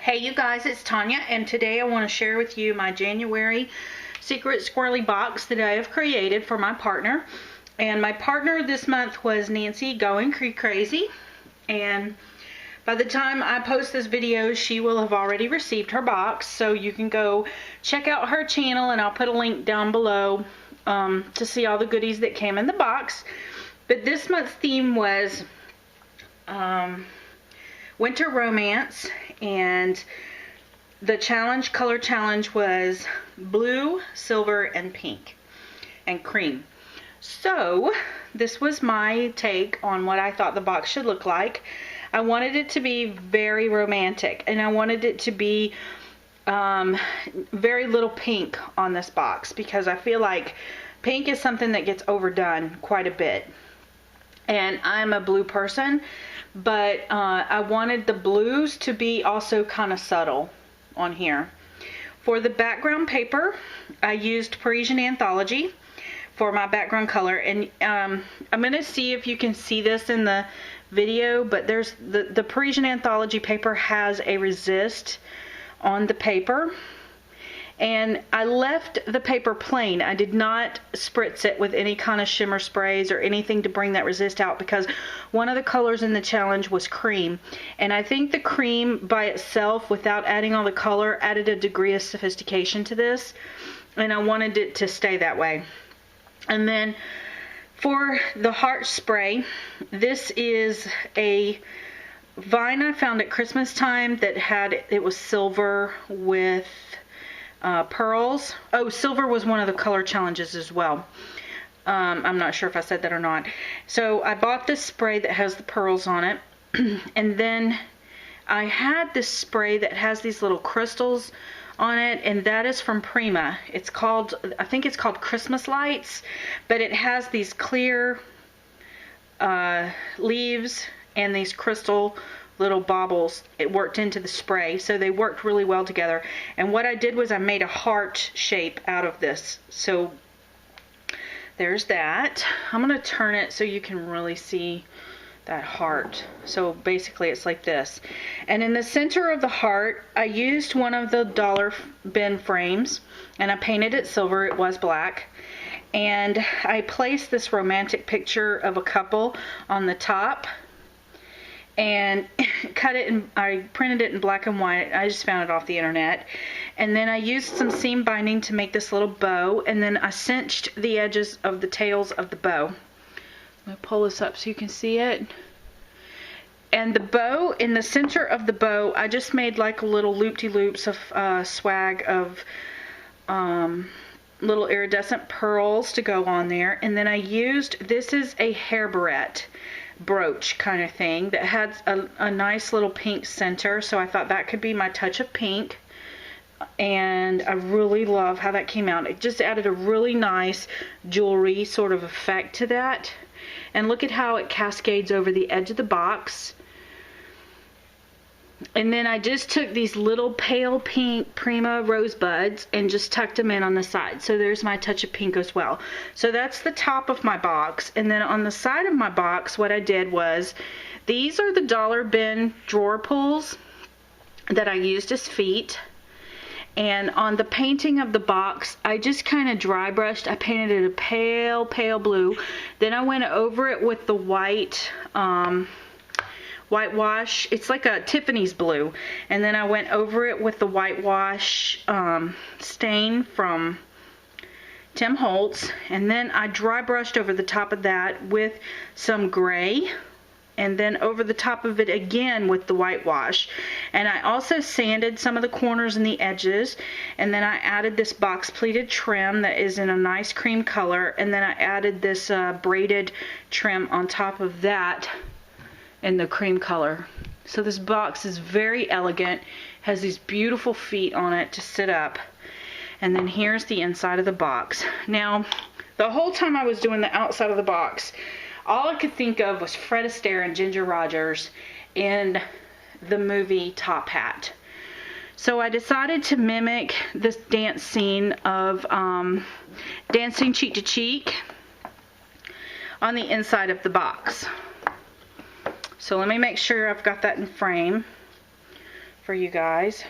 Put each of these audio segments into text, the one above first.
Hey you guys, it's Tonya, and today I want to share with you my January secret squirrely box that I have created for my partner. And my partner this month was Nancy GoinCriCrazy, and by the time I post this video she will have already received her box, so you can go check out her channel and I'll put a link down below to see all the goodies that came in the box. But this month's theme was winter romance, and the color challenge was blue, silver, and pink and cream. So this was my take on what I thought the box should look like. I wanted it to be very romantic, and I wanted it to be very little pink on this box, because I feel like pink is something that gets overdone quite a bit. And I'm a blue person, but I wanted the blues to be also kind of subtle on here. For the background paper, I used Parisian Anthology for my background color, and I'm going to see if you can see this in the video, but there's the Parisian Anthology paper has a resist on the paper. And I left the paper plain. I did not spritz it with any kind of shimmer sprays or anything to bring that resist out, because one of the colors in the challenge was cream. And I think the cream by itself, without adding all the color, added a degree of sophistication to this. And I wanted it to stay that way. And then for the heart spray, this is a vine I found at Christmas time that it was silver with pearls. Oh, silver was one of the color challenges as well. I'm not sure if I said that or not. So I bought this spray that has the pearls on it, and then I had this spray that has these little crystals on it, and that is from Prima. It's called, I think it's called Christmas Lights, but it has these clear leaves and these crystal little baubles. It worked into the spray, so they worked really well together. And what I did was I made a heart shape out of this. So there's that. I'm going to turn it so you can really see that heart. So basically it's like this. And in the center of the heart, I used one of the dollar bin frames, and I painted it silver. It was black. And I placed this romantic picture of a couple on the top, and cut it, and I printed it in black and white. I just found it off the internet. And then I used some seam binding to make this little bow, and then I cinched the edges of the tails of the bow. I'm going to pull this up so you can see it. And the bow, in the center of the bow, I just made like a little loop-de-loops of swag of little iridescent pearls to go on there. And then I used, this is a hair barrette brooch kind of thing that had a nice little pink center, so I thought that could be my touch of pink. And I really love how that came out. It just added a really nice jewelry sort of effect to that. And look at how it cascades over the edge of the box. And then I just took these little pale pink Prima rosebuds and just tucked them in on the side. So there's my touch of pink as well. So that's the top of my box. And then on the side of my box, what I did was, these are the dollar bin drawer pulls that I used as feet. And on the painting of the box, I just kind of dry brushed. I painted it a pale, pale blue. Then I went over it with the white whitewash. It's like a Tiffany's blue. And then I went over it with the whitewash stain from Tim Holtz. And then I dry brushed over the top of that with some gray. And then over the top of it again with the whitewash. And I also sanded some of the corners and the edges. And then I added this box pleated trim that is in a nice cream color. And then I added this braided trim on top of that in the cream color. So this box is very elegant, has these beautiful feet on it to sit up. And then here's the inside of the box. Now, the whole time I was doing the outside of the box, all I could think of was Fred Astaire and Ginger Rogers in the movie Top Hat. So I decided to mimic this dance scene of Dancing Cheek to Cheek on the inside of the box. So let me make sure I've got that in frame for you guys.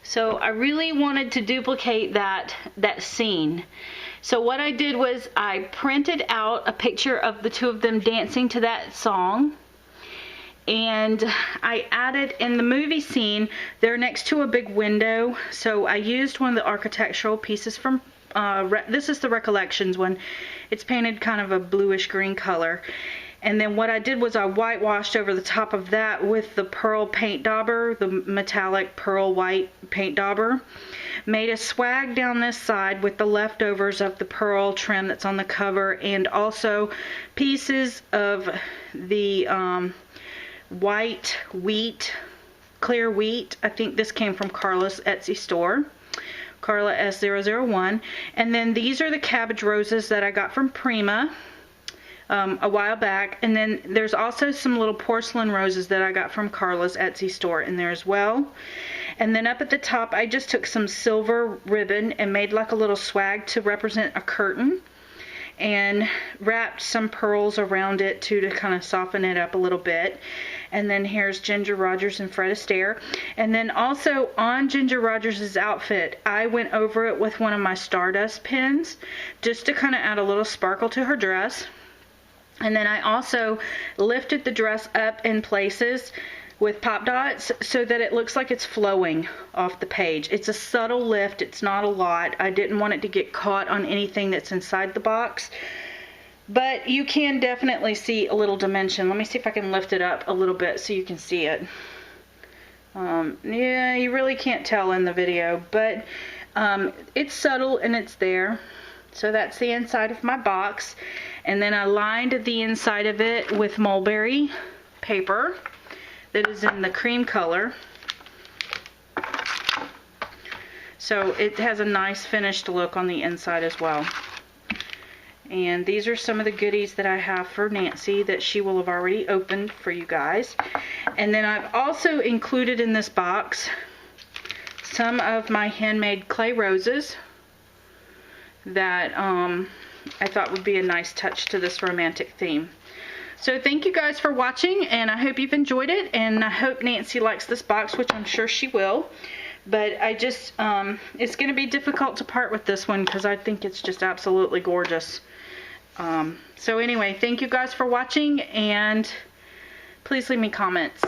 So I really wanted to duplicate that scene. So what I did was I printed out a picture of the two of them dancing to that song. And I added, in the movie scene, they're next to a big window. So I used one of the architectural pieces from, this is the Recollections one. It's painted kind of a bluish green color. And then what I did was I whitewashed over the top of that with the pearl paint dauber, the metallic pearl white paint dauber. Made a swag down this side with the leftovers of the pearl trim that's on the cover, and also pieces of the white wheat, clear wheat. I think this came from Carla's Etsy store, Carla S001. And then these are the cabbage roses that I got from Prima a while back. And then there's also some little porcelain roses that I got from Carla's Etsy store in there as well. And then up at the top, I just took some silver ribbon and made like a little swag to represent a curtain, and wrapped some pearls around it too to kind of soften it up a little bit. And then here's Ginger Rogers and Fred Astaire. And then also on Ginger Rogers' outfit, I went over it with one of my Stardust pens just to kind of add a little sparkle to her dress. And then I also lifted the dress up in places with pop dots so that it looks like it's flowing off the page. It's a subtle lift, it's not a lot. I didn't want it to get caught on anything that's inside the box. But you can definitely see a little dimension. Let me see if I can lift it up a little bit so you can see it. Yeah, you really can't tell in the video, but it's subtle and it's there. So that's the inside of my box. And then I lined the inside of it with mulberry paper that is in the cream color. So it has a nice finished look on the inside as well. And these are some of the goodies that I have for Nancy that she will have already opened for you guys. And then I've also included in this box some of my handmade clay roses that I thought would be a nice touch to this romantic theme. So thank you guys for watching, and I hope you've enjoyed it, and I hope Nancy likes this box, which I'm sure she will. But I just, it's going to be difficult to part with this one because I think it's just absolutely gorgeous. So anyway, thank you guys for watching, and please leave me comments.